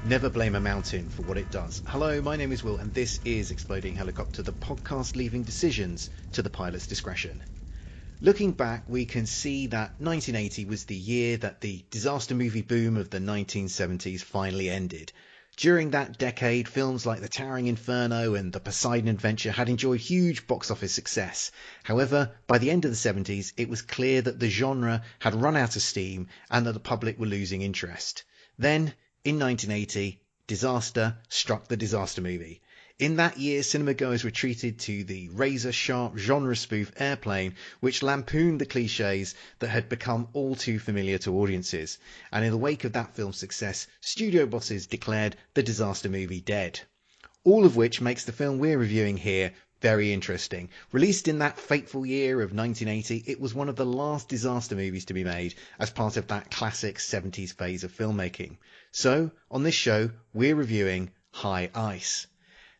Never blame a mountain for what it does. Hello, my name is Will, and this is Exploding Helicopter, the podcast leaving decisions to the pilot's discretion. Looking back, we can see that 1980 was the year that the disaster movie boom of the 1970s finally ended. During that decade, films like The Towering Inferno and The Poseidon Adventure had enjoyed huge box office success. However, by the end of the 70s, it was clear that the genre had run out of steam and that the public were losing interest. Then, in 1980, disaster struck the disaster movie. In that year, cinema-goers were treated to the razor-sharp genre spoof Airplane, which lampooned the cliches that had become all too familiar to audiences. And in the wake of that film's success, studio bosses declared the disaster movie dead. All of which makes the film we're reviewing here very interesting. Released in that fateful year of 1980, it was one of the last disaster movies to be made as part of that classic 70s phase of filmmaking. So, on this show, we're reviewing High Ice.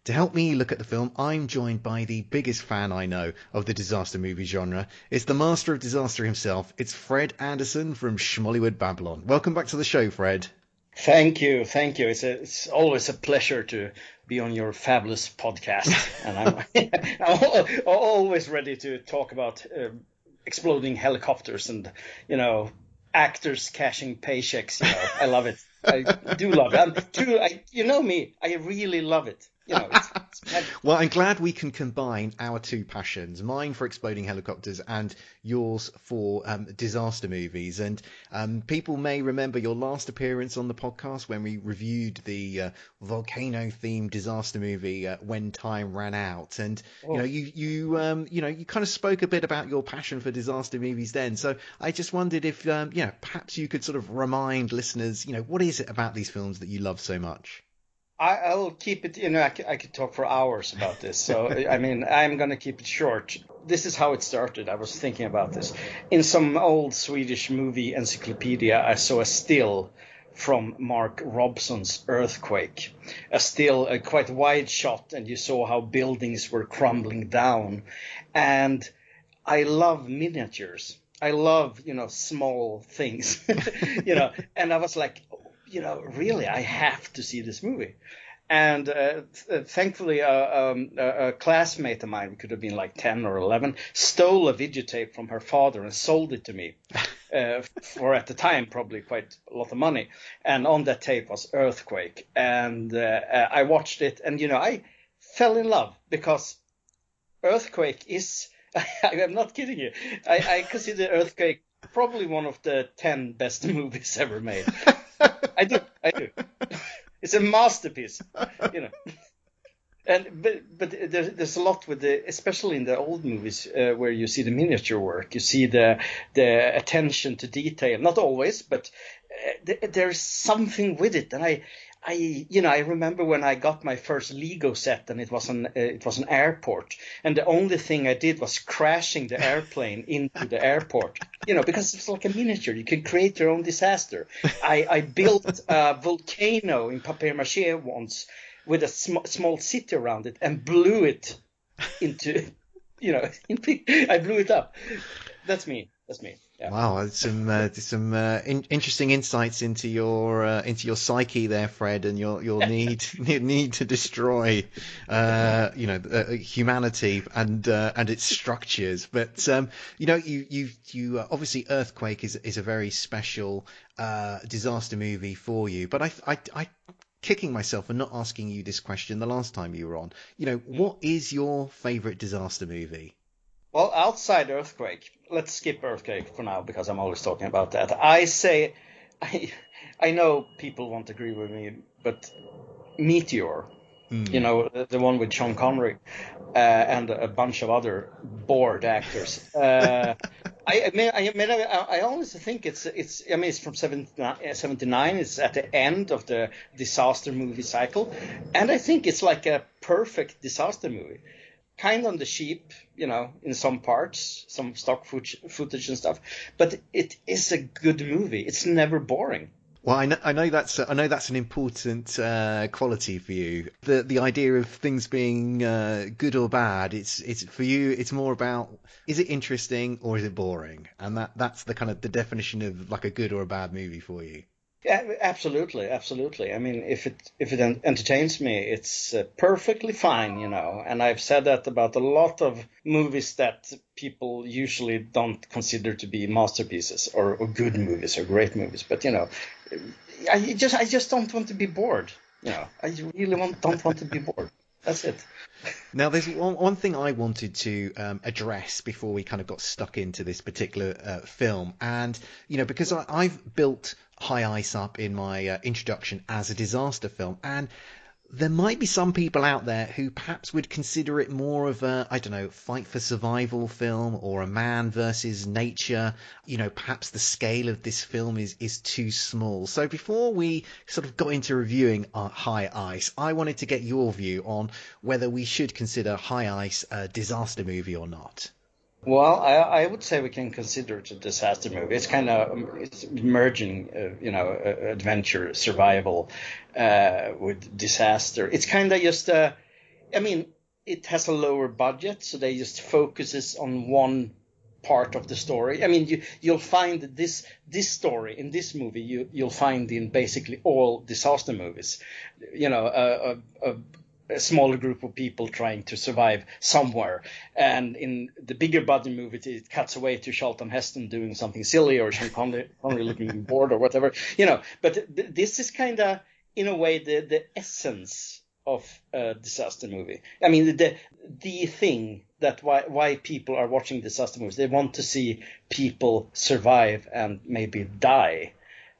To help me look at the film, I'm joined by the biggest fan I know of the disaster movie genre. It's the master of disaster himself. It's Fred Andersson from Schmollywood Babylon. Welcome back to the show, Fred. Thank you. It's always a pleasure to be on your fabulous podcast, and I'm always ready to talk about exploding helicopters and actors cashing paychecks. I love it. I do love it. You know me. I really love it. Well, I'm glad we can combine our two passions, mine for exploding helicopters and yours for disaster movies. And people may remember your last appearance on the podcast when we reviewed the volcano-themed disaster movie When Time Ran Out. And you kind of spoke a bit about your passion for disaster movies then. So I just wondered if perhaps you could sort of remind listeners, what is it about these films that you love so much? I will keep it, I could talk for hours about this. So, I'm going to keep it short. This is how it started. I was thinking about this. In some old Swedish movie encyclopedia, I saw a still from Mark Robson's Earthquake. A still, a quite wide shot, and you saw how buildings were crumbling down. And I love miniatures. I love, small things, and I was like, really, I have to see this movie. And thankfully, a classmate of mine, who could have been like 10 or 11, stole a videotape from her father and sold it to me for, at the time, probably quite a lot of money. And on that tape was Earthquake. And I watched it, and, I fell in love because Earthquake is, I'm not kidding you, I consider Earthquake probably one of the 10 best movies ever made. I do. It's a masterpiece, And but there's a lot with especially in the old movies where you see the miniature work, you see the attention to detail. Not always, but there's something with it, and I remember when I got my first Lego set, and it was an airport, and the only thing I did was crashing the airplane into the airport, because it's like a miniature. You can create your own disaster. I built a volcano in papier-mâché once with a small city around it and blew it into, I blew it up. That's me. Yeah. Wow, there's some interesting insights into your psyche there, Fred, and your need to destroy humanity and its structures. But you obviously Earthquake is a very special disaster movie for you. But I kicking myself for not asking you this question the last time you were on. What is your favorite disaster movie? Well, outside Earthquake, let's skip Earthquake for now because I'm always talking about that. I say, I know people won't agree with me, but Meteor, the one with Sean Connery and a bunch of other bored actors. I honestly think it's from 79. It's at the end of the disaster movie cycle, and I think it's like a perfect disaster movie. Kind of on the cheap, in some parts, some stock footage and stuff, but it is a good movie. It's never boring. Well, I know that's an important quality for you. The idea of things being good or bad. It's for you. It's more about, is it interesting or is it boring? And that's the kind of the definition of like a good or a bad movie for you. Yeah, absolutely, absolutely. I mean, if it entertains me, it's perfectly fine, you know. And I've said that about a lot of movies that people usually don't consider to be masterpieces or good movies or great movies. But you know, I just don't want to be bored. You know, I really don't want to be bored. That's it. Now, there's one thing I wanted to address before we kind of got stuck into this particular film, and because I've built High Ice up in my introduction as a disaster film, and there might be some people out there who perhaps would consider it more of a, I don't know, fight for survival film or a man versus nature. Perhaps the scale of this film is too small. So before we sort of got into reviewing High Ice, I wanted to get your view on whether we should consider High Ice a disaster movie or not. Well, I would say we can consider it a disaster movie. It's kind of it's merging, adventure, survival with disaster. It's kind of just, I mean, it has a lower budget, so they just focuses on one part of the story. I mean, you'll find this story in this movie you'll find in basically all disaster movies. A smaller group of people trying to survive somewhere. And in the bigger budget movie, it cuts away to Charlton Heston doing something silly or Sean Connery looking bored or whatever, But this is kind of, in a way, the essence of a disaster movie. I mean, the thing that why people are watching disaster movies, they want to see people survive and maybe die.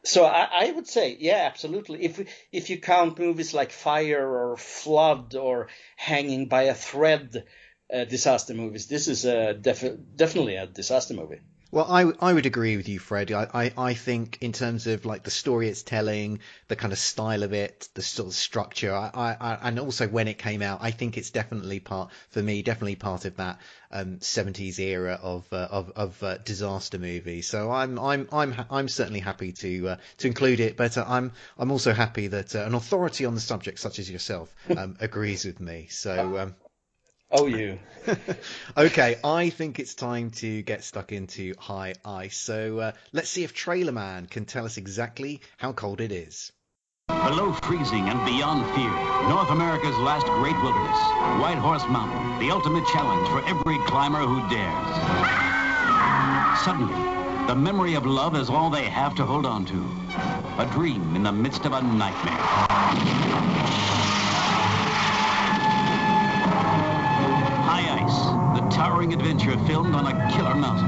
So I would say, yeah, absolutely. If you count movies like Fire or Flood or Hanging by a Thread, disaster movies, this is definitely a disaster movie. Well, I would agree with you, Fred. I think in terms of like the story it's telling, the kind of style of it, the sort of structure, and also when it came out, I think it's definitely part of that 70s era of disaster movies. So I'm certainly happy to include it, but I'm also happy that an authority on the subject such as yourself agrees with me. So. Oh, you. Okay, I think it's time to get stuck into High Ice. So let's see if Trailer Man can tell us exactly how cold it is. Below freezing and beyond fear, North America's last great wilderness, White Horse Mountain, the ultimate challenge for every climber who dares. Suddenly, the memory of love is all they have to hold on to. A dream in the midst of a nightmare. High Ice, the towering adventure filmed on a killer mountain.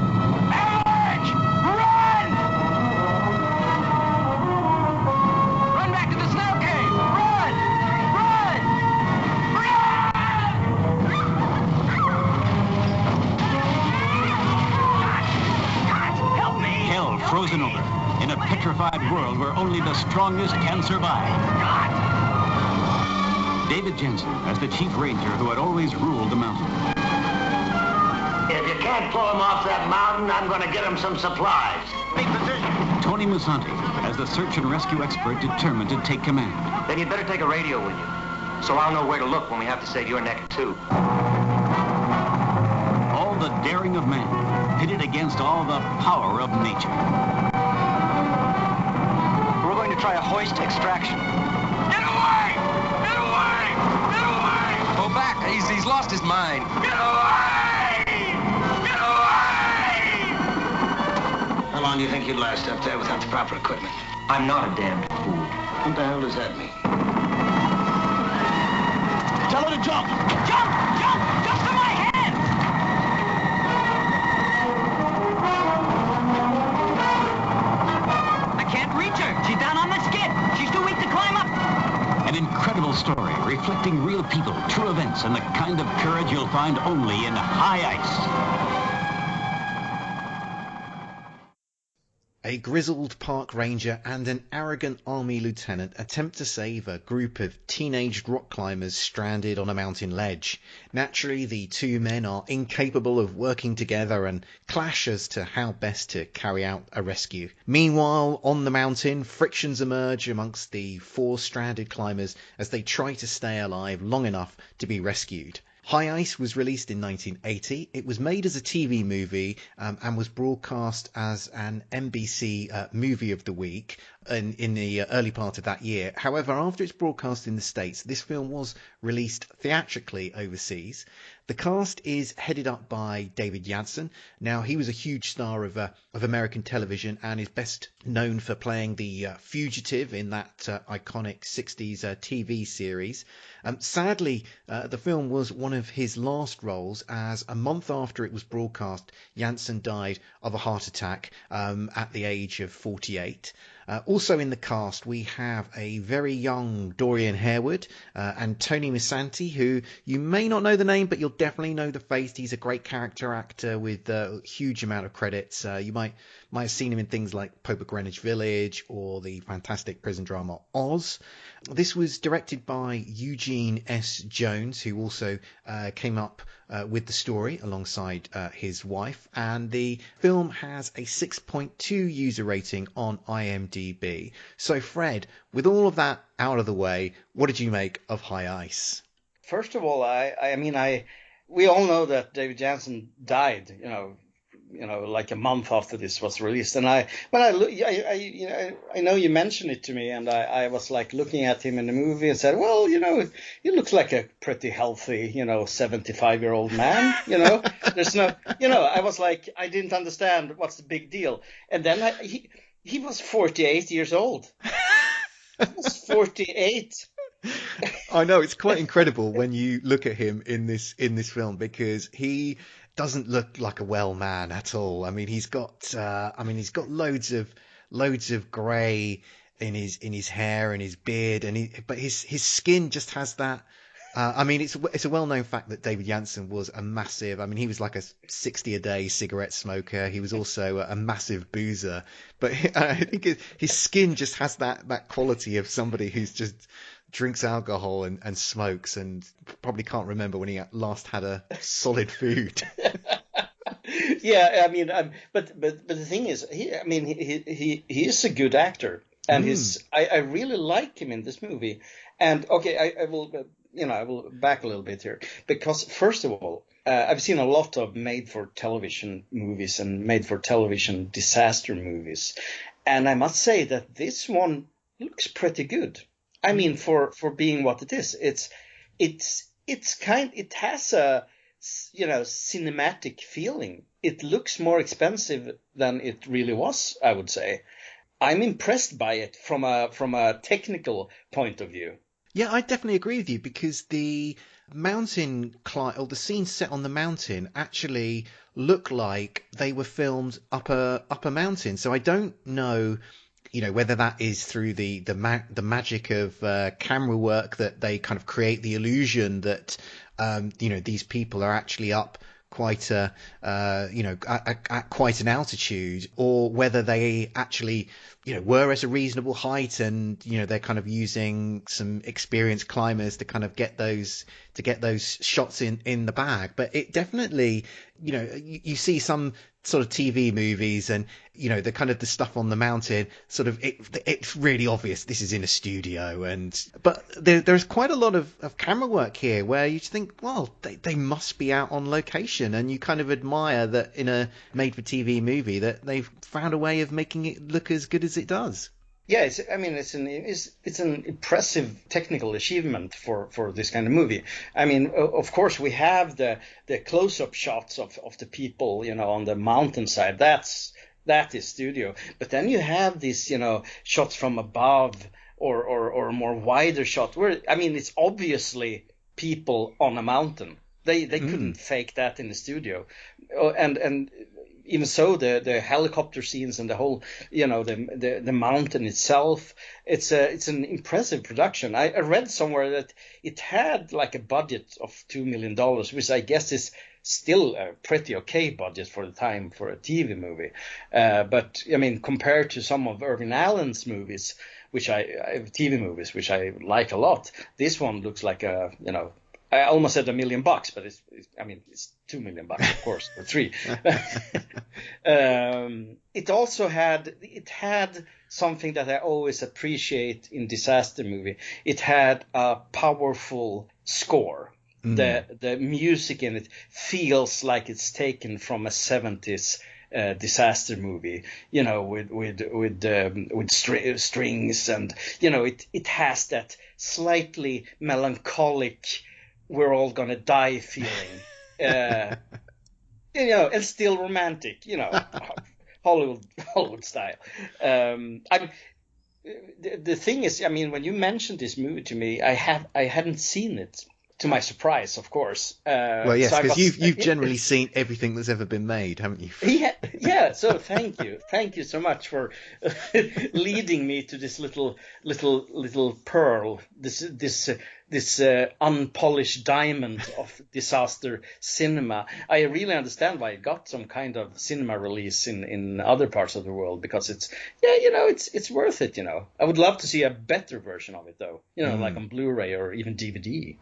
Avalanche! Run! Run back to the snow cave! Run! Run! Run! God, help me! Hell frozen over in a petrified world where only the strongest can survive. God! David Janssen as the chief ranger who had always ruled the mountain. If you can't pull him off that mountain, I'm going to get him some supplies. Big position. Tony Musante as the search and rescue expert determined to take command. Then you'd better take a radio with you, so I'll know where to look when we have to save your neck, too. All the daring of man pitted against all the power of nature. We're going to try a hoist extraction. Get away! Get away! Get away! Go back. He's lost his mind. Get away! Get away! How long do you think you'd last up there without the proper equipment? I'm not a damned fool. What the hell does that mean? Tell her to jump! Jump! Jump! Jump to my head! I can't reach her. She's down on the skid. She's too weak to climb up. An incredible story reflecting real people, true events, and the kind of courage you'll find only in High Ice. A grizzled park ranger and an arrogant army lieutenant attempt to save a group of teenage rock climbers stranded on a mountain ledge. Naturally, the two men are incapable of working together and clash as to how best to carry out a rescue. Meanwhile, on the mountain, frictions emerge amongst the four stranded climbers as they try to stay alive long enough to be rescued. High Ice was released in 1980. It was made as a TV movie and was broadcast as an NBC Movie of the Week. in the early part of that year. However, after its broadcast in the States, this film was released theatrically overseas. The cast is headed up by David Janssen. Now, he was a huge star of American television and is best known for playing the fugitive in that iconic 60s TV series. Sadly, the film was one of his last roles, as a month after it was broadcast, Janssen died of a heart attack at the age of 48. Also in the cast, we have a very young Dorian Harewood and Tony Musante, who you may not know the name, but you'll definitely know the face. He's a great character actor with a huge amount of credits. You might have seen him in things like Pope of Greenwich Village or the fantastic prison drama Oz. This was directed by Eugene S. Jones, who also came up with the story alongside his wife, and the film has a 6.2 user rating on IMDb. So Fred, with all of that out of the way, what did you make of High Ice? First of all, we all know that David Janssen died, like a month after this was released. And I know you mentioned it to me, and I was like looking at him in the movie and said, well, he looks like a pretty healthy, 75-year-old man, there's no, I was like, I didn't understand what's the big deal. And then he was 48 years old. He was 48. I know, it's quite incredible when you look at him in this film, because he doesn't look like a well man at all. I mean, he's got loads of grey in his hair and his beard, but his skin just has that. It's a well-known fact that David Janssen was a massive. He was like a 60-a-day cigarette smoker. He was also a massive boozer, but I think his skin just has that quality of somebody who's just drinks alcohol and smokes and probably can't remember when he last had a solid food. Yeah, but the thing is, he is a good actor, and I really like him in this movie. And okay, I will back a little bit here, because first of all, I've seen a lot of made-for-television movies and made-for-television disaster movies, and I must say that this one looks pretty good. For being what it is, it has a cinematic feeling. It looks more expensive than it really was, I would say. I'm impressed by it from a technical point of view. Yeah, I definitely agree with you, because the mountain climb, or the scenes set on the mountain, actually look like they were filmed up a mountain. So I don't know, whether that is through the magic of camera work, that they kind of create the illusion that these people are actually up quite at quite an altitude, or whether they actually were at a reasonable height, and they're kind of using some experienced climbers to kind of get those shots in the bag. But it definitely, you see some sort of TV movies, and the kind of the stuff on the mountain, sort of it's really obvious this is in a studio, but there's quite a lot of camera work here where you think, well, they must be out on location, and you kind of admire that in a made for TV movie that they've found a way of making it look as good as it does. Yeah, it's an impressive technical achievement for this kind of movie. Of course, we have the close-up shots of the people, on the mountainside. That is studio. But then you have these, shots from above, or a more wider shot where, it's obviously people on a mountain. They couldn't fake that in the studio, and even so, the helicopter scenes and the whole, the mountain itself, it's an impressive production. I read somewhere that it had like a budget of $2 million, which I guess is still a pretty okay budget for the time for a TV movie. But compared to some of Irving Allen's movies, TV movies, which I like a lot, this one looks like I almost said $1 million, but it's $2 million, of course, or $3. It also had something that I always appreciate in disaster movie. It had a powerful score. The music in it feels like it's taken from a 70s disaster movie, with strings, and it has that slightly melancholic, we're all gonna die feeling, and still romantic, Hollywood style. The thing is, I mean, when you mentioned this movie to me, I hadn't seen it. To my surprise, of course. Well, yes, because you've generally seen everything that's ever been made, haven't you? Yeah. So thank you so much for leading me to this little pearl, this unpolished diamond of disaster cinema. I really understand why it got some kind of cinema release in other parts of the world, because it's worth it. I would love to see a better version of it, though. Like on Blu-ray or even DVD.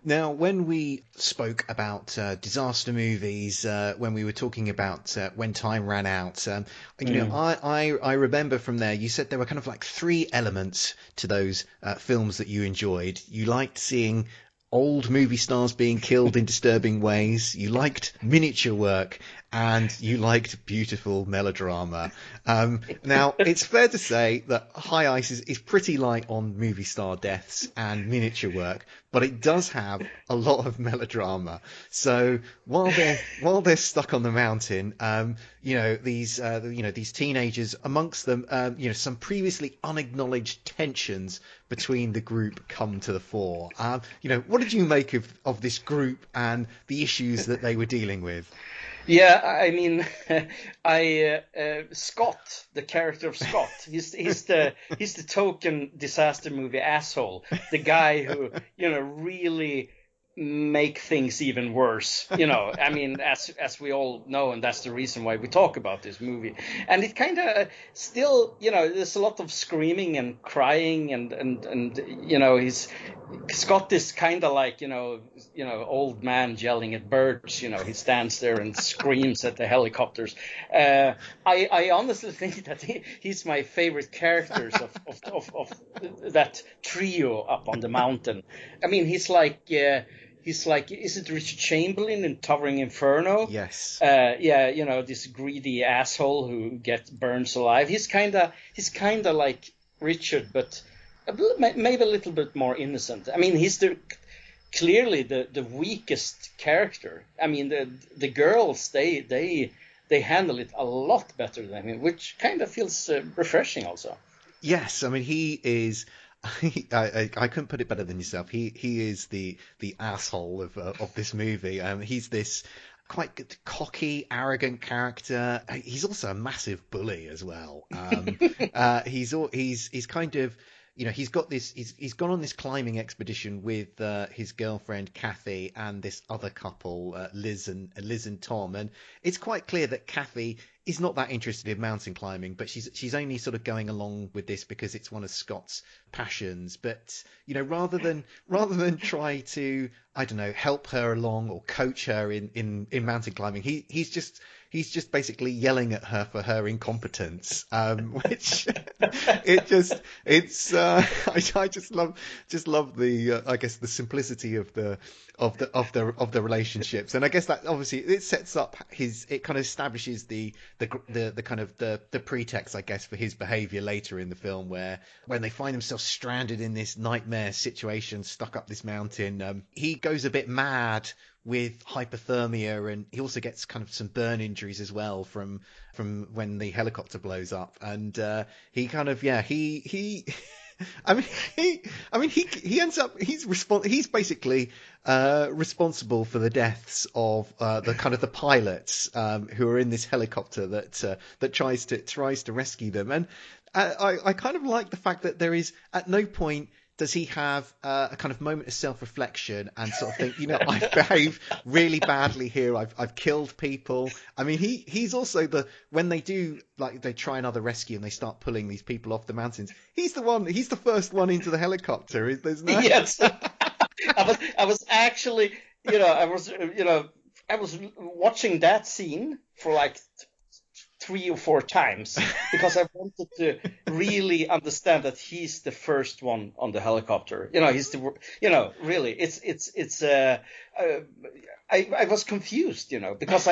Now, when we spoke about disaster movies, when we were talking about When Time Ran Out, I remember from there, you said there were kind of like three elements to those films that you enjoyed. You liked seeing old movie stars being killed in disturbing ways, you liked miniature work, and you liked beautiful melodrama. Now, it's fair to say that High Ice is pretty light on movie star deaths and miniature work, but it does have a lot of melodrama. So while they're stuck on the mountain, these teenagers, amongst them, some previously unacknowledged tensions between the group come to the fore. What did you make of this group and the issues that they were dealing with? Yeah, I mean, Scott, the character of Scott, he's the token disaster movie asshole, the guy who really make things even worse. I mean, as we all know, and that's the reason why we talk about this movie. And it kind of still, there's a lot of screaming and crying, and Scott is kind of like, old man yelling at birds. He stands there and screams at the helicopters. I honestly think that he's my favorite characters of that trio up on the mountain. I mean, he's like, is it Richard Chamberlain in Towering Inferno? Yes. This greedy asshole who gets burns alive. He's kind of like Richard, but maybe a little bit more innocent. I mean, he's clearly the weakest character. I mean, the girls, they handle it a lot better than him, which kind of feels refreshing also. Yes, I mean, he is. I couldn't put it better than yourself. He is the asshole of this movie. He's this quite cocky, arrogant character. He's also a massive bully as well. He's kind of, he's got this. He's gone on this climbing expedition with his girlfriend Kathy and this other couple, Liz and Tom. And it's quite clear that Kathy is not that interested in mountain climbing, but she's only sort of going along with this because it's one of Scott's passions. But rather than try to, I don't know, help her along or coach her in mountain climbing, he's just basically yelling at her for her incompetence, which I just love the I guess the simplicity of the relationships. And I guess that obviously it sets up it kind of establishes the kind of the pretext, I guess, for his behavior later in the film, where when they find themselves stranded in this nightmare situation, stuck up this mountain, he goes a bit mad with hypothermia, and he also gets kind of some burn injuries as well from when the helicopter blows up. And he kind of he ends up he's basically responsible for the deaths of the pilots who are in this helicopter that tries to rescue them. And I kind of like the fact that there is at no point does he have a kind of moment of self-reflection and sort of think, I've behaved really badly here. I've killed people. I mean, he's also when they do, like, they try another rescue and they start pulling these people off the mountains, he's the first one into the helicopter. There's no... Yes. I was actually, I was watching that scene for like 3 or 4 times because I wanted to really understand that he's the first one on the helicopter. He's really, it's I was confused, because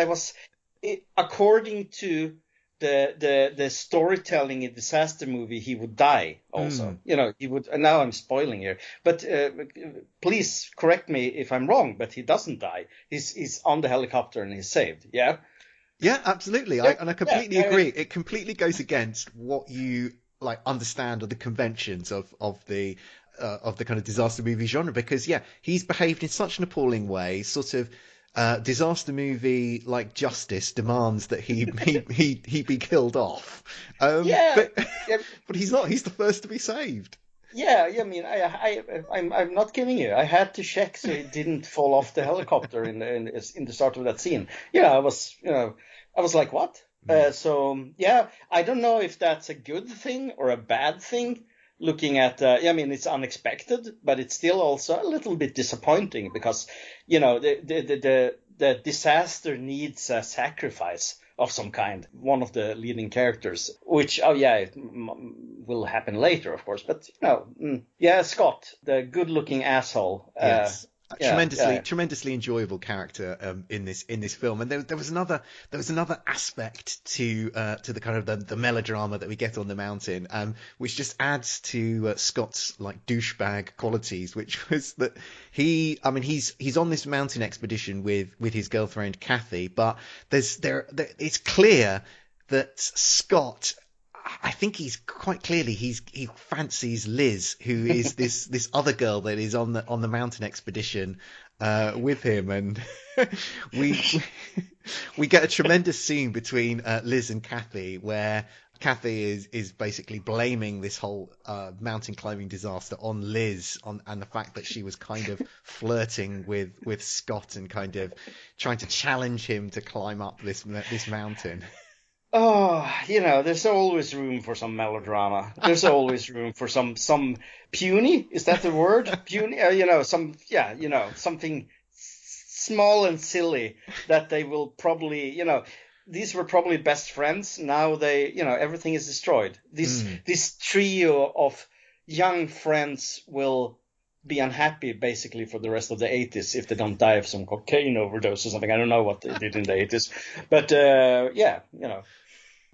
according to the storytelling in disaster movie, he would die also. He would. And now I'm spoiling here, but please correct me if I'm wrong. But he doesn't die. He's on the helicopter and he's saved. Yeah. Yeah, absolutely. I completely agree. It completely goes against what you understand of the conventions of the kind of disaster movie genre, because he's behaved in such an appalling way, sort of. Disaster movie like Justice demands that he be killed off. But he's not. He's the first to be saved. Yeah. I mean, I'm not kidding you. I had to check so he didn't fall off the helicopter in the start of that scene. I was like, what? I don't know if that's a good thing or a bad thing. Looking at, it's unexpected, but it's still also a little bit disappointing because, the disaster needs a sacrifice of some kind. One of the leading characters, which, it will happen later, of course. But, Scott, the good-looking asshole. Yes. Tremendously enjoyable character in this film, and there was another aspect to the kind of the melodrama that we get on the mountain, which just adds to Scott's douchebag qualities, which was that he's on this mountain expedition with his girlfriend Kathy, but it's clear that Scott, I think he's quite clearly he fancies Liz, who is this other girl that is on the mountain expedition with him, and we get a tremendous scene between Liz and Kathy, where Kathy is basically blaming this whole mountain climbing disaster on Liz, and the fact that she was kind of flirting with Scott and kind of trying to challenge him to climb up this mountain. Oh, there's always room for some melodrama. There's always room for some puny. Is that the word? Puny? Something small and silly that they will probably, these were probably best friends. Now they, everything is destroyed. This trio of young friends will be unhappy basically for the rest of the 80s if they don't die of some cocaine overdose or something. I don't know what they did in the 80s, but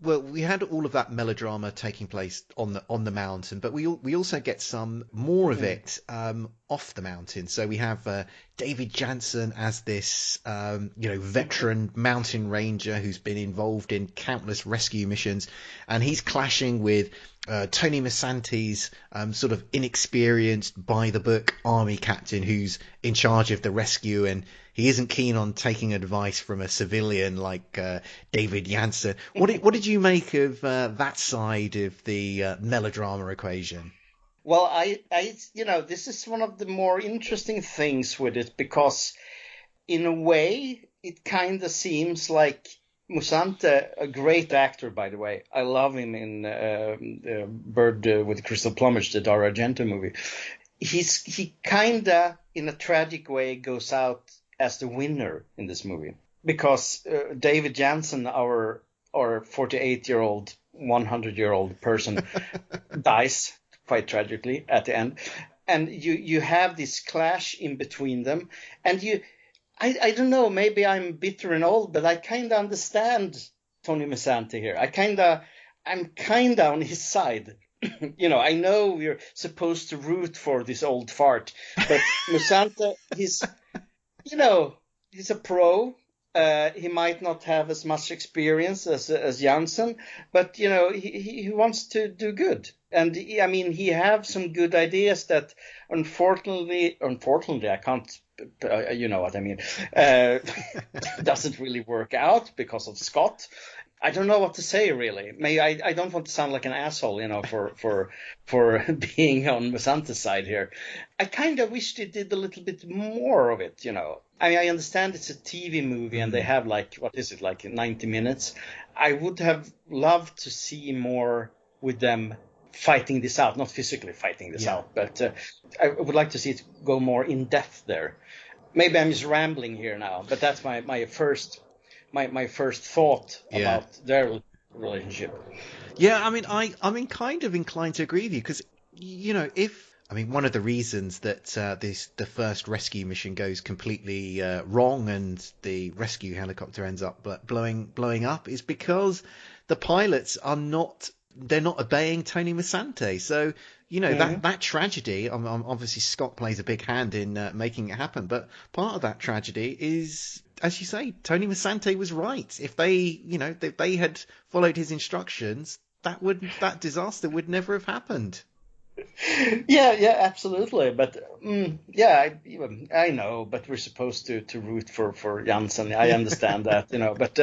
Well, we had all of that melodrama taking place on the mountain, but we also get some more of it off the mountain. So we have David Janssen as this veteran mountain ranger who's been involved in countless rescue missions, and he's clashing with Tony Musante's sort of inexperienced, by the book army captain who's in charge of the rescue, and he isn't keen on taking advice from a civilian like David Janssen. What did you make of that side of the melodrama equation? Well, I this is one of the more interesting things with it, because in a way it kind of seems like Musante, a great actor, by the way. I love him in Bird with Crystal Plumage, the Dario Argento movie. He kind of, in a tragic way, goes out as the winner in this movie, because David Janssen, our 48-year-old, 100-year-old person, dies quite tragically at the end, and you have this clash in between them, and I don't know, maybe I'm bitter and old, but I kind of understand Tony Musante here. I'm kind of on his side. I know we're supposed to root for this old fart, but Musante, he's a pro. He might not have as much experience as Janssen, but he wants to do good, and he have some good ideas that unfortunately I can't. You know what I mean? Doesn't really work out because of Scott. I don't know what to say, really. I don't want to sound like an asshole, for being on Musante's side here. I kind of wish they did a little bit more of it, I understand it's a TV movie and they have 90 minutes. I would have loved to see more with them fighting this out, not physically fighting this out, but I would like to see it go more in depth there. Maybe I'm just rambling here now, but that's my first thought about their relationship. Yeah, I'm kind of inclined to agree with you, because if I mean, one of the reasons that the first rescue mission goes completely wrong and the rescue helicopter ends up blowing up is because the pilots they're not obeying Tony Musante. So, that tragedy, obviously Scott plays a big hand in making it happen, but part of that tragedy is, as you say, Tony Musante was right. If they had followed his instructions, that disaster would never have happened. Yeah, absolutely. But I know. But we're supposed to root for Janssen. I understand that, But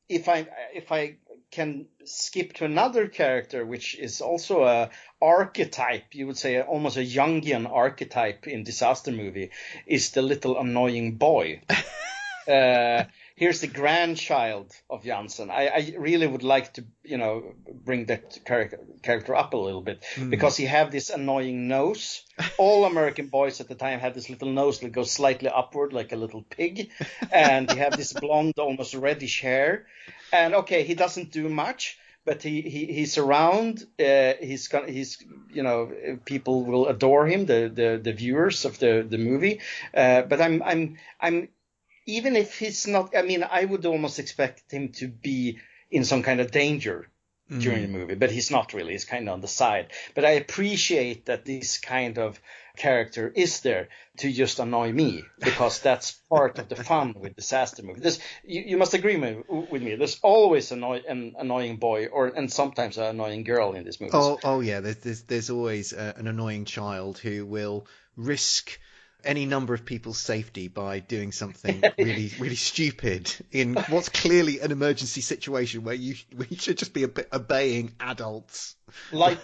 if I can skip to another character, which is also a archetype, you would say almost a Jungian archetype in disaster movie, is the little annoying boy. Here's the grandchild of Janssen. I really would like to, bring that character up a little bit because he have this annoying nose. All American boys at the time had this little nose that goes slightly upward like a little pig, and he have this blonde, almost reddish hair. And okay, he doesn't do much, but he's around. People will adore him, the viewers of the movie. But I'm even if he's not, I mean, I would almost expect him to be in some kind of danger during the movie, but he's not really. He's kind of on the side. But I appreciate that this kind of character is there to just annoy me, because that's part of the fun with disaster movies. You must agree with me. There's always an annoying boy and sometimes an annoying girl in this movie. Oh yeah. There's always an annoying child who will risk any number of people's safety by doing something really, really stupid in what's clearly an emergency situation where you should just be obeying adults. Like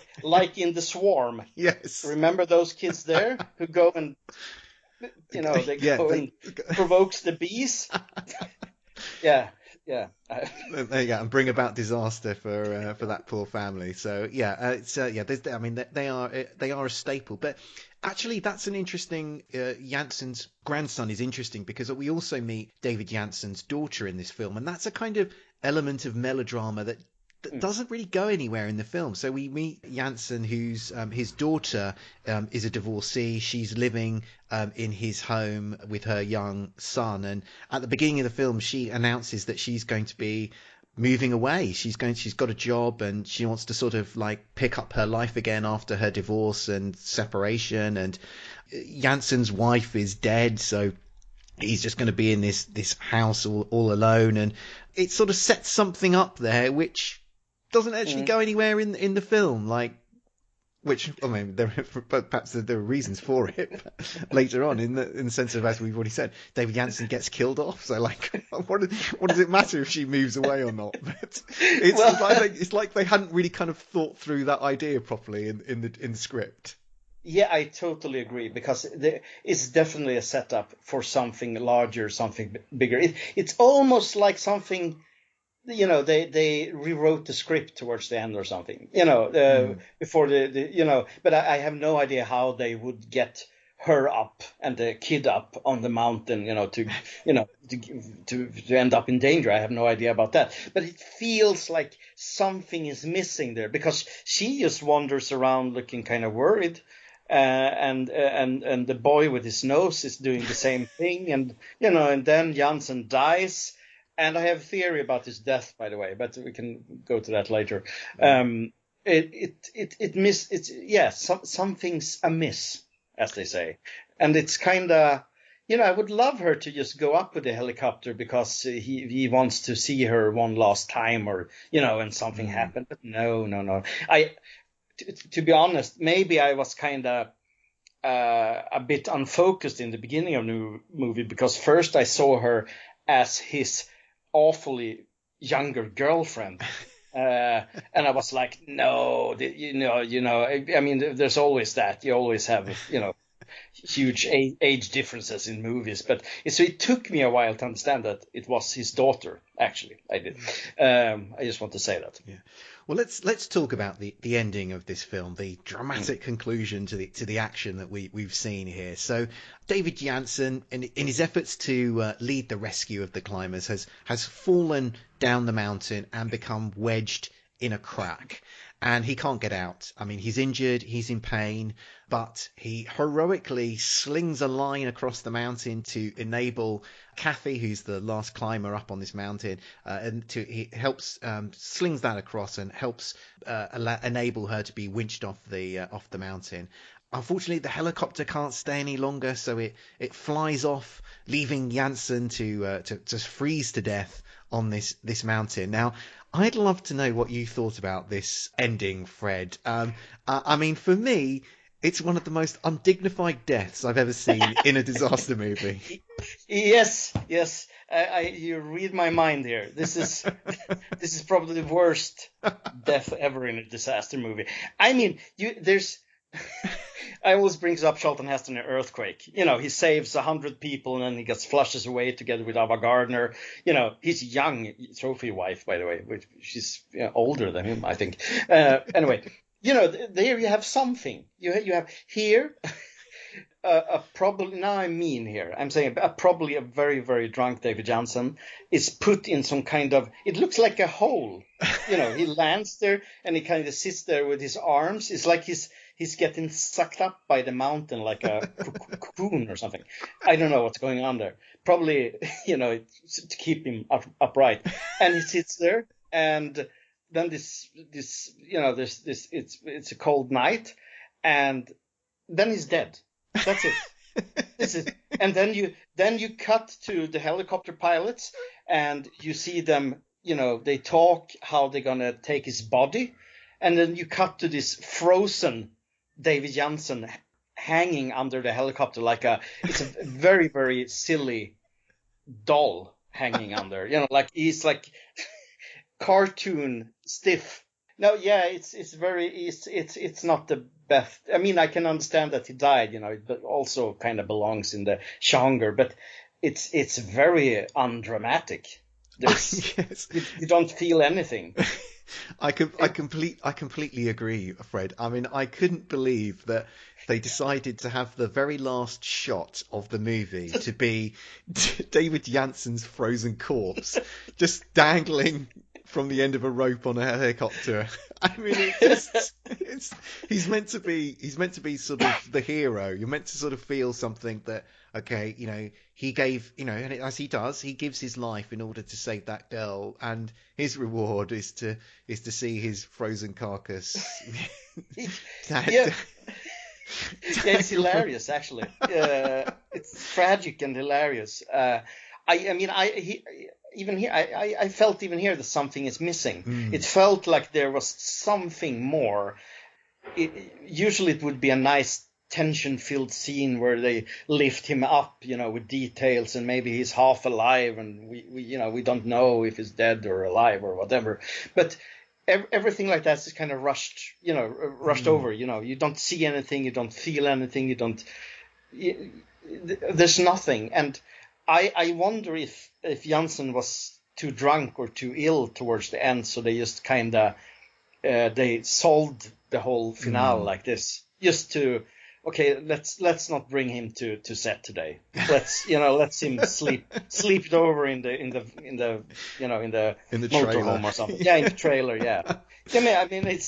in The Swarm. Yes. Remember those kids there who go and, and provokes the bees? Yeah. There you go, and bring about disaster for that poor family. So they are a staple. But actually, that's an interesting. Janssen's grandson is interesting because we also meet David Janssen's daughter in this film, and that's a kind of element of melodrama that doesn't really go anywhere in the film. So we meet Janssen, who's his daughter is a divorcee. She's living in his home with her young son, and at the beginning of the film, she announces that she's going to be moving away. She's got a job, and she wants to sort of like pick up her life again after her divorce and separation. And Janssen's wife is dead, so he's just going to be in this house all alone, and it sort of sets something up there which doesn't actually go anywhere in the film, which, I mean, perhaps there are reasons for it later on in the sense of, as we've already said, David Janssen gets killed off. So, what does it matter if she moves away or not? But it's like they hadn't really kind of thought through that idea properly in the script. Yeah, I totally agree, because it's definitely a setup for something larger, something bigger. It's almost like something. They rewrote the script towards the end or something, before but I have no idea how they would get her up and the kid up on the mountain, to end up in danger. I have no idea about that, but it feels like something is missing there, because she just wanders around looking kind of worried. And the boy with his nose is doing the same thing. And, and then Janssen dies. And I have a theory about his death, by the way, but we can go to that later. Something's amiss, as they say. And it's kind of, I would love her to just go up with the helicopter because he wants to see her one last time, or, and something happened. But no. To be honest, maybe I was kind of a bit unfocused in the beginning of the movie, because first I saw her as his awfully younger girlfriend, and I was like, no, I mean, there's always that. You always have, huge age differences in movies, but so it took me a while to understand that it was his daughter. Actually, I did. I just want to say that. Yeah. Well, let's talk about the ending of this film, the dramatic conclusion to the action that we've seen here. So David Janssen, in his efforts to lead the rescue of the climbers, has fallen down the mountain and become wedged in a crack. and he can't get out. I mean, he's injured, he's in pain, but he heroically slings a line across the mountain to enable Kathy, who's the last climber up on this mountain, he helps slings that across and helps enable her to be winched off the mountain. Unfortunately, the helicopter can't stay any longer, so it flies off, leaving Janssen to freeze to death on this mountain. Now, I'd love to know what you thought about this ending, Fred. I mean, for me, it's one of the most undignified deaths I've ever seen in a disaster movie. Yes. You read my mind here. This is probably the worst death ever in a disaster movie. I mean, I always brings up Charlton Heston in Earthquake. You know, he saves 100 people and then he gets flushes away together with Ava Gardner. You know, his young trophy wife, by the way, which she's older than him, I think. Anyway, you know, there you have something. You have here probably, now I'm mean here. I'm saying probably a very, very drunk David Janssen is put in some kind of, it looks like a hole. You know, he lands there and he kind of sits there with his arms. It's like he's getting sucked up by the mountain like a cocoon or something. I don't know what's going on there. Probably, you know, to keep him upright. And he sits there, and then this, you know, it's a cold night, and then he's dead. That's it. This is, and then you cut to the helicopter pilots, and you see them. You know, they talk how they're gonna take his body, and then you cut to this frozen David Janssen hanging under the helicopter it's a very, very silly doll hanging under. You know, like he's like cartoon stiff. No, yeah, it's not the best. I mean, I can understand that he died, you know, but also kind of belongs in the genre, but it's very undramatic. Yes. You don't feel anything. I completely agree, Fred. I mean, I couldn't believe that they decided to have the very last shot of the movie to be David Janssen's frozen corpse just dangling from the end of a rope on a helicopter. I mean, he's meant to be sort of the hero. You're meant to sort of feel something that, okay, you know, he gave, you know, and as he does, he gives his life in order to save that girl, and his reward is to see his frozen carcass. Yeah, it's hilarious, actually. It's tragic and hilarious. Even here, I felt even here that something is missing. It felt like there was something more. Usually it would be a nice tension-filled scene where they lift him up, you know, with details, and maybe he's half alive, and we don't know if he's dead or alive or whatever. But everything like that is kind of rushed over. You know, you don't see anything, you don't feel anything, there's nothing. And I wonder if Janssen was too drunk or too ill towards the end, so they just kind of they solved the whole finale like this, just to, okay, let's not bring him to set today. Let's him sleep it over in the motorhome or something. Yeah, in the trailer. Yeah. I mean,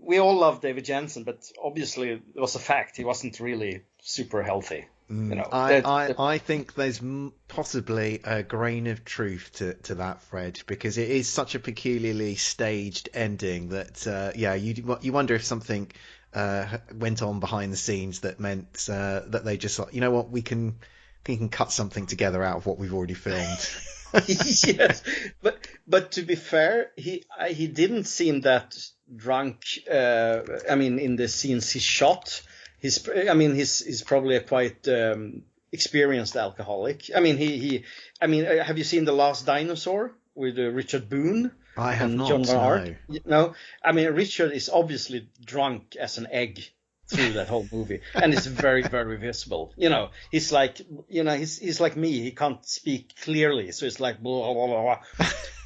we all love David Janssen, but obviously it was a fact he wasn't really super healthy. You know, I think there's possibly a grain of truth to that, Fred, because it is such a peculiarly staged ending that you wonder if something went on behind the scenes that meant that they just thought, you know what, we can cut something together out of what we've already filmed. Yes, but to be fair, he didn't seem that drunk. I mean, in the scenes he shot. He's probably a quite experienced alcoholic. I mean, have you seen The Last Dinosaur with Richard Boone? I have not. John Van No, I mean, Richard is obviously drunk as an egg through that whole movie, and it's very, very visible. You know, he's like me. He can't speak clearly, so it's like blah blah blah.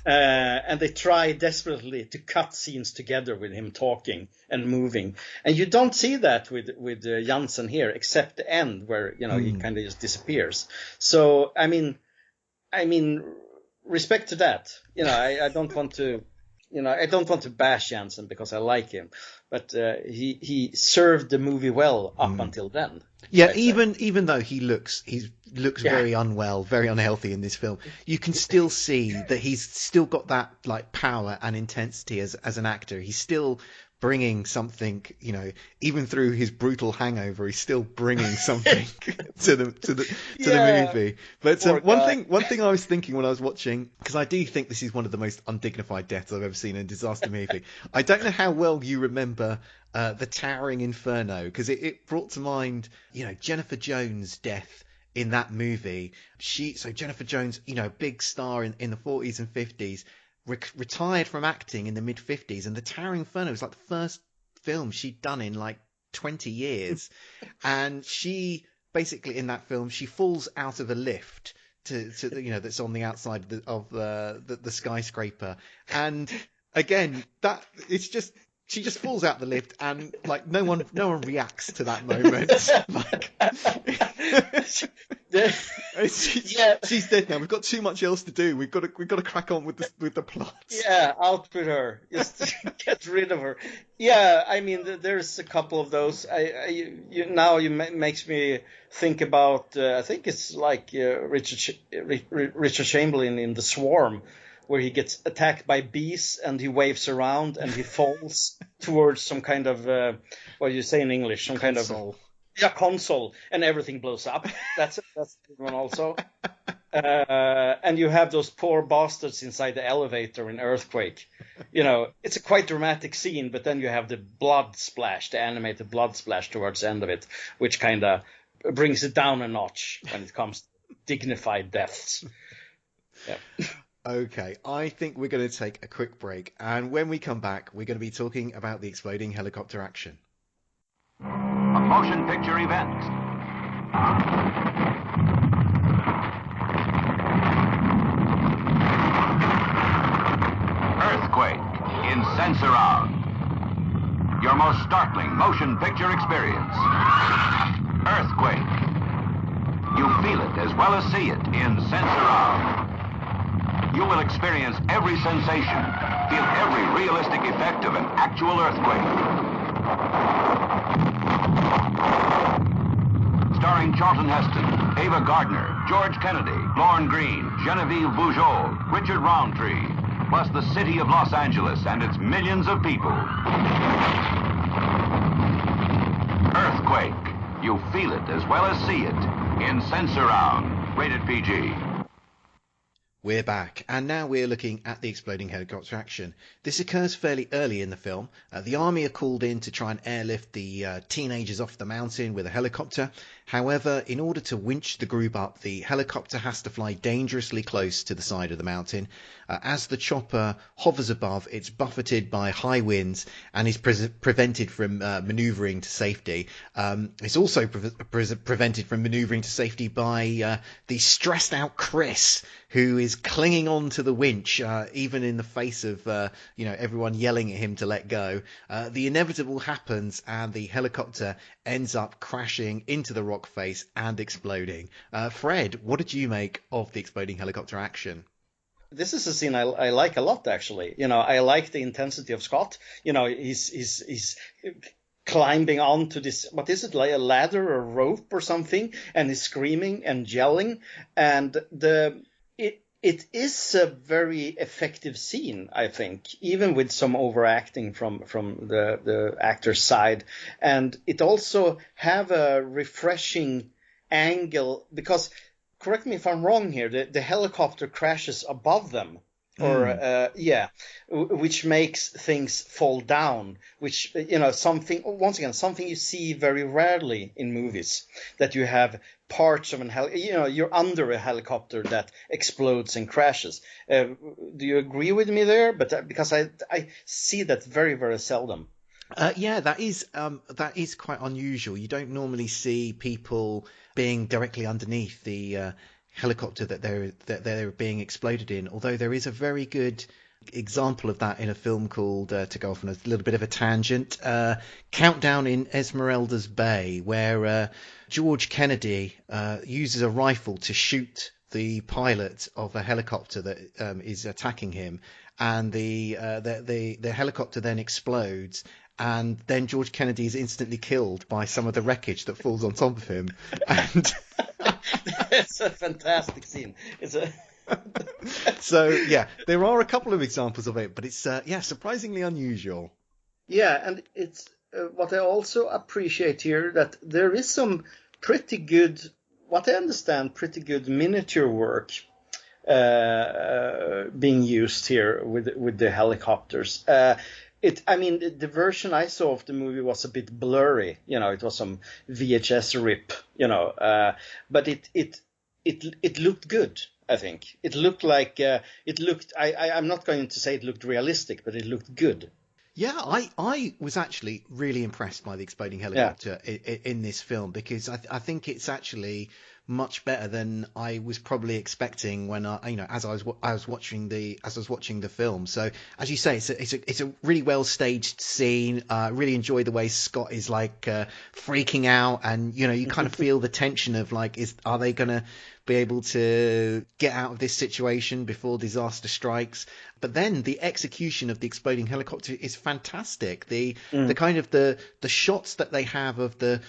And they try desperately to cut scenes together with him talking and moving, and you don't see that with Janssen here, except the end where he kind of just disappears. So I mean, respect to that. I don't want to I don't want to bash Janssen because I like him, but he served the movie well up until then. Yeah, even though he looks very Yeah. unwell, very unhealthy in this film, you can still see that he's still got that like power and intensity as an actor. He's still bringing something, even through his brutal hangover, he's still bringing something to the movie. But one thing I was thinking when I was watching, because I do think this is one of the most undignified deaths I've ever seen in a disaster movie. I don't know how well you remember the Towering Inferno, because it brought to mind, Jennifer Jones' death in that movie. So Jennifer Jones, big star in the 40s and 50s. Retired from acting in the mid-50s, and The Towering Inferno was like the first film she'd done in like 20 years. And she basically, in that film, she falls out of a lift to that's on the outside of the skyscraper. And again, she just falls out the lift, and like no one reacts to that moment. She's dead now. We've got too much else to do. We've got to crack on with the plot. Yeah, out with her. Just get rid of her. Yeah, I mean, there's a couple of those. Makes me think about. I think it's like Richard Chamberlain in The Swarm, where he gets attacked by bees and he waves around and he falls towards some kind of what do you say in English? Some kind of console, and everything blows up. That's a good one also. And you have those poor bastards inside the elevator in Earthquake. It's a quite dramatic scene, but then you have the blood splash, the animated blood splash towards the end of it, which kind of brings it down a notch when it comes to dignified deaths. Yeah. Okay, I think we're going to take a quick break, and when we come back, we're going to be talking about the exploding helicopter action. A motion picture event. Earthquake in Sense-Around. Your most startling motion picture experience. Earthquake. You feel it as well as see it in Sense-Around. You will experience every sensation, feel every realistic effect of an actual earthquake. Starring Charlton Heston, Ava Gardner, George Kennedy, Lorne Greene, Genevieve Bujold, Richard Roundtree, plus the city of Los Angeles and its millions of people. Earthquake. You feel it as well as see it in Sense-Around. Rated PG. We're back, and now we're looking at the exploding helicopter action. This occurs fairly early in the film. The army are called in to try and airlift the teenagers off the mountain with a helicopter. However, in order to winch the group up, the helicopter has to fly dangerously close to the side of the mountain. As the chopper hovers above, it's buffeted by high winds and is prevented from manoeuvring to safety. It's also prevented from manoeuvring to safety by the stressed out Chris, who is clinging on to the winch, even in the face of everyone yelling at him to let go. The inevitable happens, and the helicopter ends up crashing into the rock face and exploding. Fred, what did you make of the exploding helicopter action? This is a scene I like a lot, actually. I like the intensity of Scott. He's climbing onto this, what is it, like a ladder or rope or something, and he's screaming and yelling, and it is a very effective scene, I think, even with some overacting from the actor's side. And it also have a refreshing angle, because, correct me if I'm wrong here, the helicopter crashes above them. Which makes things fall down, which, something you see very rarely in movies, that you have parts of you're under a helicopter that explodes and crashes. Do you agree with me there? But because I see that very, very seldom. That is quite unusual. You don't normally see people being directly underneath the helicopter that they're being exploded in, although there is a very good example of that in a film called, to go off on a little bit of a tangent, Countdown in Esmeralda's Bay, where George Kennedy uses a rifle to shoot the pilot of a helicopter that is attacking him, and the helicopter then explodes. And then George Kennedy is instantly killed by some of the wreckage that falls on top of him. And It's a fantastic scene. So yeah, there are a couple of examples of it, but it's surprisingly unusual. Yeah, and it's what I also appreciate here, that there is some pretty good, what I understand, pretty good miniature work being used here with the helicopters. The version I saw of the movie was a bit blurry. It was some VHS rip. But it looked good. I think it looked like I'm not going to say it looked realistic, but it looked good. Yeah, I was actually really impressed by the exploding helicopter in this film, because I think it's actually much better than I was probably expecting when as I was watching the film. So as you say, it's a really well staged scene. Really enjoy the way Scott is freaking out, and you kind of feel the tension of are they gonna be able to get out of this situation before disaster strikes? But then the execution of the exploding helicopter is fantastic. The kind of the shots that they have of the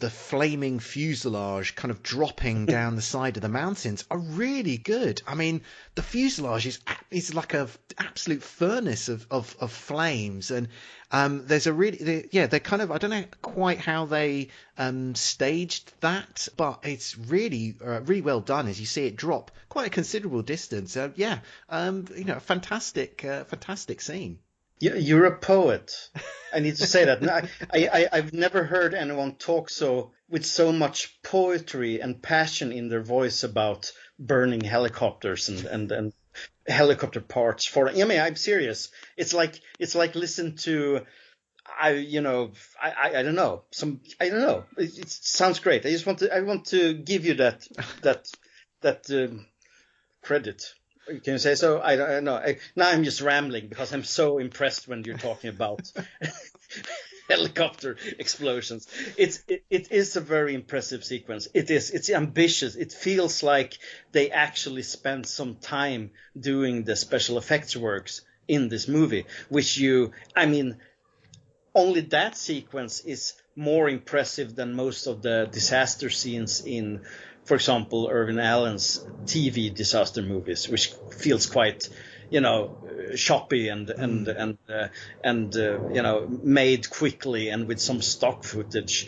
flaming fuselage kind of dropping down the side of the mountains are really good. I mean, the fuselage is like a absolute furnace of flames, and there's a really they're kind of, I don't know quite how they staged that, but it's really really well done as you see it drop quite a considerable distance. Fantastic scene. You're a poet. I need to say that. I've never heard anyone talk with so much poetry and passion in their voice about burning helicopters and helicopter parts. I'm serious. It's like listen to I don't know. It sounds great. I want to give you that credit. Can you say so? I don't know. Now I'm just rambling because I'm so impressed when you're talking about helicopter explosions. It is a very impressive sequence. It is. It's ambitious. It feels like they actually spent some time doing the special effects works in this movie, only that sequence is more impressive than most of the disaster scenes in, for example, Irvin Allen's TV disaster movies, which feels quite, choppy and made quickly and with some stock footage.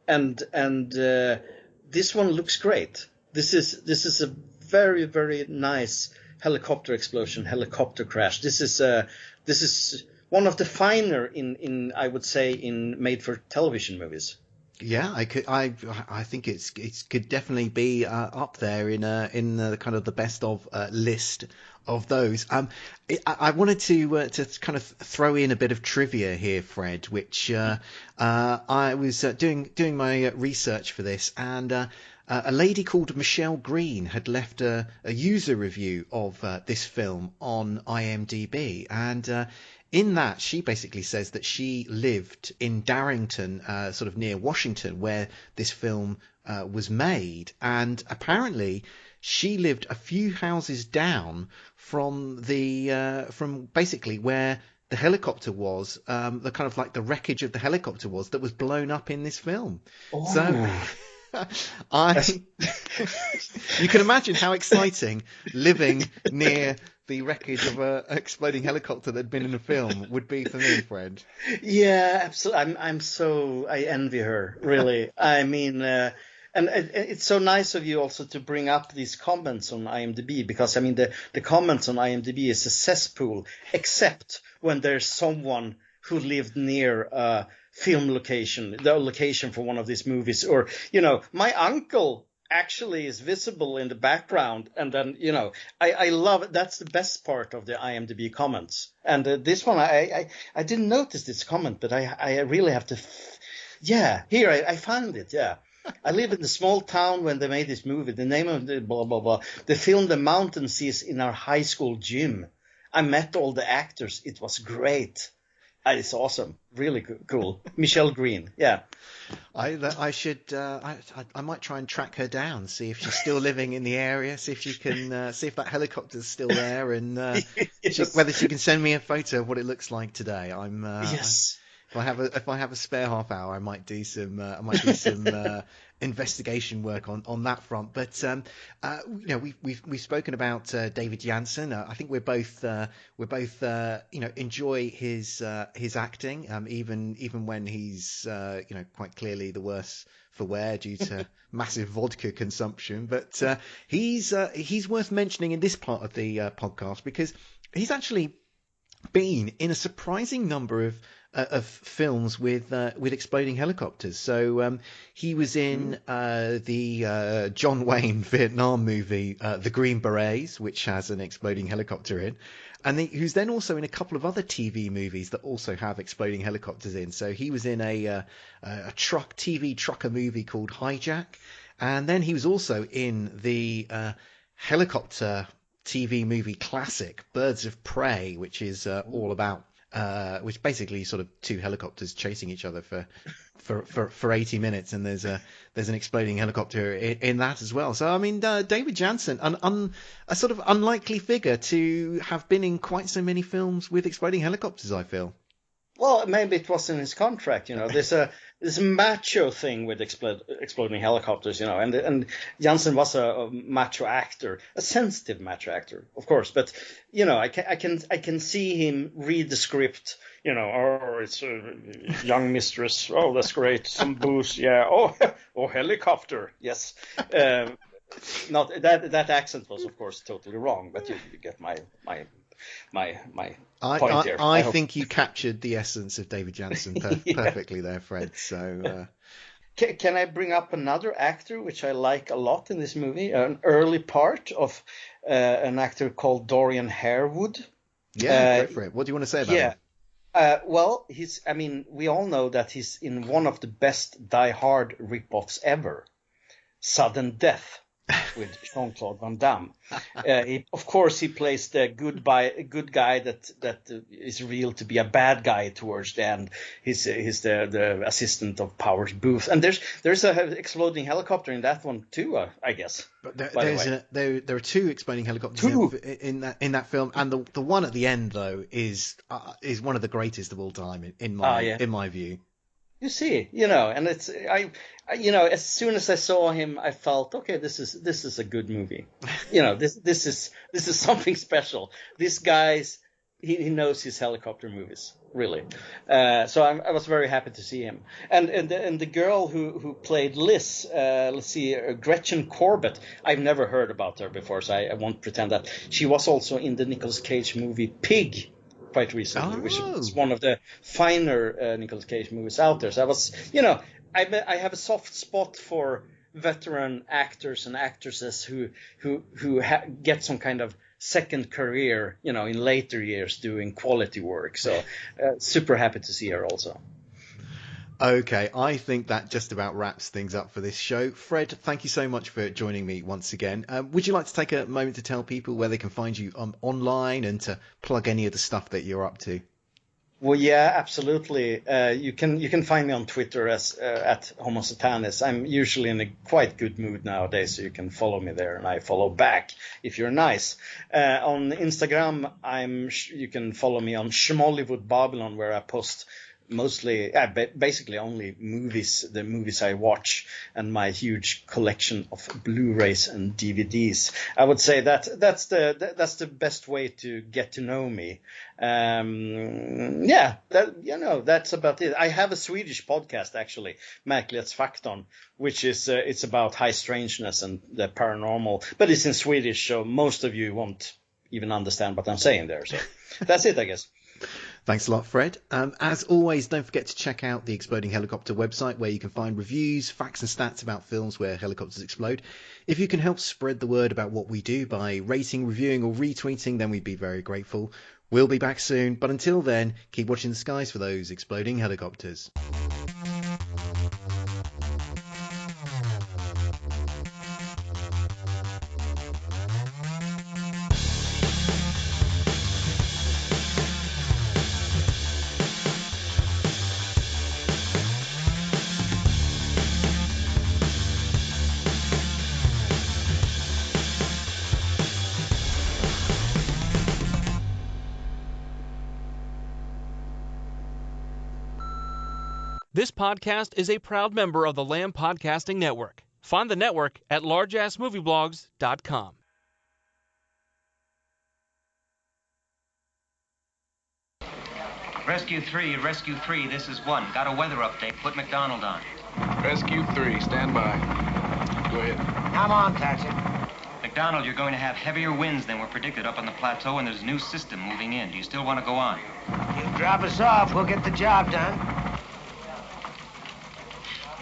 And this one looks great. This is a very, very nice helicopter explosion, helicopter crash. This is one of the finer in I would say in made for television movies. Yeah, I think it could definitely be up there in the kind of the best of list of those. I wanted to kind of throw in a bit of trivia here, Fred, which I was doing my research for this, and a lady called Michelle Green had left a user review of this film on IMDb, and in that, she basically says that she lived in Darrington, sort of near Washington, where this film was made. And apparently she lived a few houses down from from basically where the helicopter was, the kind of like the wreckage of the helicopter was that was blown up in this film. Oh. So you can imagine how exciting living near the wreckage of an exploding helicopter that had been in a film would be for me, Fred. Yeah, absolutely. I envy her, really. I mean, and it's so nice of you also to bring up these comments on IMDb, because I mean the comments on IMDb is a cesspool, except when there's someone who lived near a film location, the location for one of these movies, or my uncle actually is visible in the background, and then I love it. That's the best part of the IMDb comments. And this one I didn't notice this comment, but I really have to here I found it. I live in the small town when they made this movie. The name of the blah blah blah. They filmed the mountain scenes in our high school gym. I met all the actors. It was great. It's awesome. Really cool. Michelle Green. Yeah. I should I might try and track her down, see if she's still living in the area, see if she can see if that helicopter's still there, and Yes. whether she can send me a photo of what it looks like today. Yes. If I have a spare half hour, I might do some investigation work on that front. But we've spoken about David Janssen. I think we're both enjoy his acting, even when he's quite clearly the worse for wear due to massive vodka consumption. But he's worth mentioning in this part of the podcast because he's actually been in a surprising number of films with exploding helicopters. So he was in the John Wayne Vietnam movie, The Green Berets, which has an exploding helicopter in, and who's then also in a couple of other TV movies that also have exploding helicopters in. So he was in a TV trucker movie called Hijack, and then he was also in the helicopter TV movie classic Birds of Prey, which is all about which basically sort of two helicopters chasing each other for 80 minutes, and there's an exploding helicopter in that as well. So I mean, David Janssen, a sort of unlikely figure to have been in quite so many films with exploding helicopters, I feel. Well, maybe it was in his contract, There's a macho thing with exploding helicopters, and Janssen was a macho actor, a sensitive macho actor, of course. But I can see him read the script, oh, it's a young mistress. Oh, that's great. Some booze, yeah. Oh, helicopter, yes. Not that accent was, of course, totally wrong, but you get my point there. I think you captured the essence of David Janssen perfectly there, Fred. So, can I bring up another actor which I like a lot in this movie? An early part of an actor called Dorian Harewood. Yeah, go for it. What do you want to say about him? Well, we all know that he's in one of the best Die Hard ripoffs ever, Sudden Death, with Jean-Claude Van Damme. Of course, he plays the good guy that is real to be a bad guy towards the end. He's the assistant of Powers Booth, and there's a exploding helicopter in that one too, I guess. But there are two exploding helicopters in that film, and the one at the end though is one of the greatest of all time in my view. You see, and it's as soon as I saw him, I felt, okay, this is a good movie. This is something special. This guy's he knows his helicopter movies, really. So I was very happy to see him. And the girl who played Liz, Gretchen Corbett. I've never heard about her before, so I won't pretend that. She was also in the Nicolas Cage movie Pig quite recently, which is one of the finer Nicolas Cage movies out there. So I was, I have a soft spot for veteran actors and actresses who get some kind of second career, in later years doing quality work. So super happy to see her also. Okay, I think that just about wraps things up for this show. Fred, thank you so much for joining me once again. Would you like to take a moment to tell people where they can find you online and to plug any of the stuff that you're up to? Well, yeah, absolutely. You can find me on Twitter as at Homo Satanis. I'm usually in a quite good mood nowadays, so you can follow me there, and I follow back if you're nice. On Instagram, you can follow me on Schmollywood Babylon, where I post mostly, basically only the movies I watch, and my huge collection of Blu-rays and DVDs. I would say that's the best way to get to know me. That's about it. I have a Swedish podcast actually, Märklighetsfaktorn, which is it's about high strangeness and the paranormal, but it's in Swedish, so most of you won't even understand what I'm saying there. So that's it, I guess. Thanks a lot, Fred. As always, don't forget to check out the Exploding Helicopter website, where you can find reviews, facts and stats about films where helicopters explode. If you can help spread the word about what we do by rating, reviewing or retweeting, then we'd be very grateful. We'll be back soon, but until then, keep watching the skies for those exploding helicopters. This podcast is a proud member of the Lamb Podcasting Network. Find the network at largeassmovieblogs.com. Rescue 3, this is 1. Got a weather update. Put McDonald on. Rescue 3, stand by. Go ahead. Come on, Captain. McDonald, you're going to have heavier winds than were predicted up on the plateau, and there's a new system moving in. Do you still want to go on? You drop us off, we'll get the job done.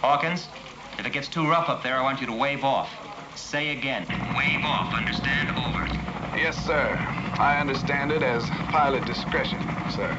Hawkins, if it gets too rough up there, I want you to wave off. Say again. Wave off, understand? Over. Yes, sir. I understand it as pilot discretion, sir.